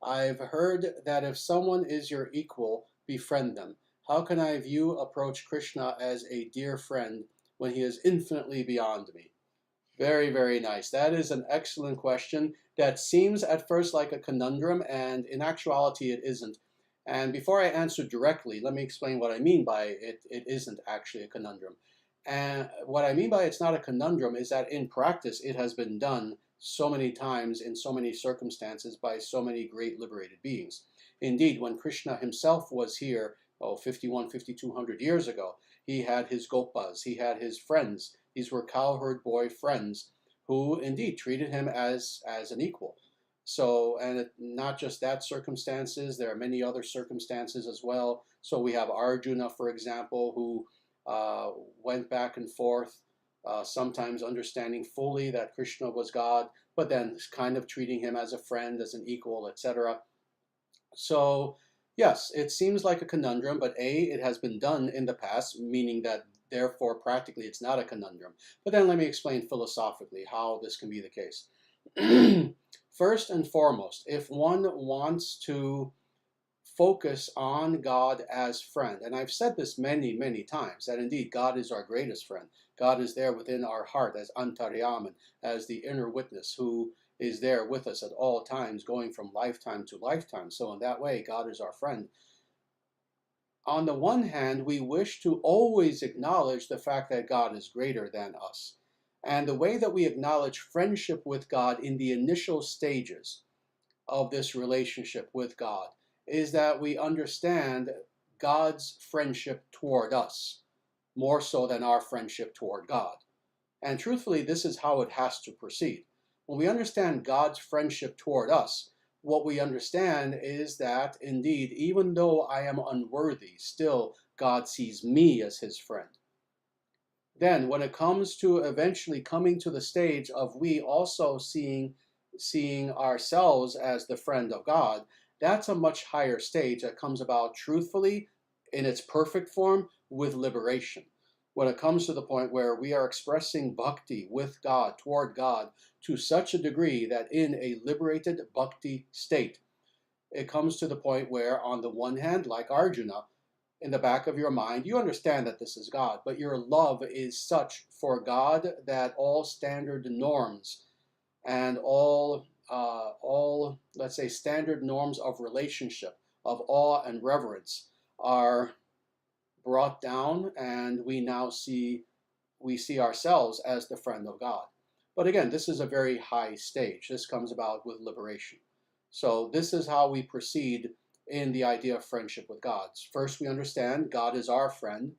I've heard that if someone is your equal, befriend them. How can I approach Krishna as a dear friend when he is infinitely beyond me? Very, very nice. That is an excellent question that seems at first like a conundrum, and in actuality it isn't. And before I answer directly, let me explain what I mean by it. It isn't actually a conundrum. And what I mean by it's not a conundrum is that in practice it has been done so many times in so many circumstances by so many great liberated beings. Indeed, when Krishna himself was here, 51, 5,200 years ago, he had his gopas, he had his friends. These were cowherd boy friends who indeed treated him as an equal. So, and not just that circumstances, there are many other circumstances as well. So we have Arjuna, for example, who went back and forth, sometimes understanding fully that Krishna was God, but then kind of treating him as a friend, as an equal, etc. So, yes, it seems like a conundrum, but A, it has been done in the past, meaning that therefore practically it's not a conundrum. But then let me explain philosophically how this can be the case. First and foremost, if one wants to focus on God as friend. And I've said this many, many times, that indeed God is our greatest friend. God is there within our heart as Antaryaman, as the inner witness who is there with us at all times, going from lifetime to lifetime. So in that way, God is our friend. On the one hand, we wish to always acknowledge the fact that God is greater than us. And the way that we acknowledge friendship with God in the initial stages of this relationship with God is that we understand God's friendship toward us more so than our friendship toward God. And truthfully, this is how it has to proceed. When we understand God's friendship toward us, what we understand is that indeed, even though I am unworthy, still God sees me as his friend. Then when it comes to eventually coming to the stage of we also seeing ourselves as the friend of God, that's a much higher stage that comes about truthfully in its perfect form with liberation. When it comes to the point where we are expressing bhakti with God, toward God, to such a degree that in a liberated bhakti state, it comes to the point where, on the one hand, like Arjuna, in the back of your mind, you understand that this is God, but your love is such for God that all standard norms and all let's say standard norms of relationship, of awe and reverence, are brought down, and we see ourselves as the friend of God. But again, this is a very high stage. This comes about with liberation. So this is how we proceed in the idea of friendship with God. First, we understand God is our friend,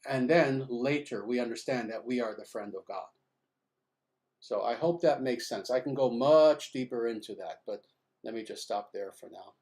and then later we understand that we are the friend of God. So I hope that makes sense. I can go much deeper into that, but let me just stop there for now.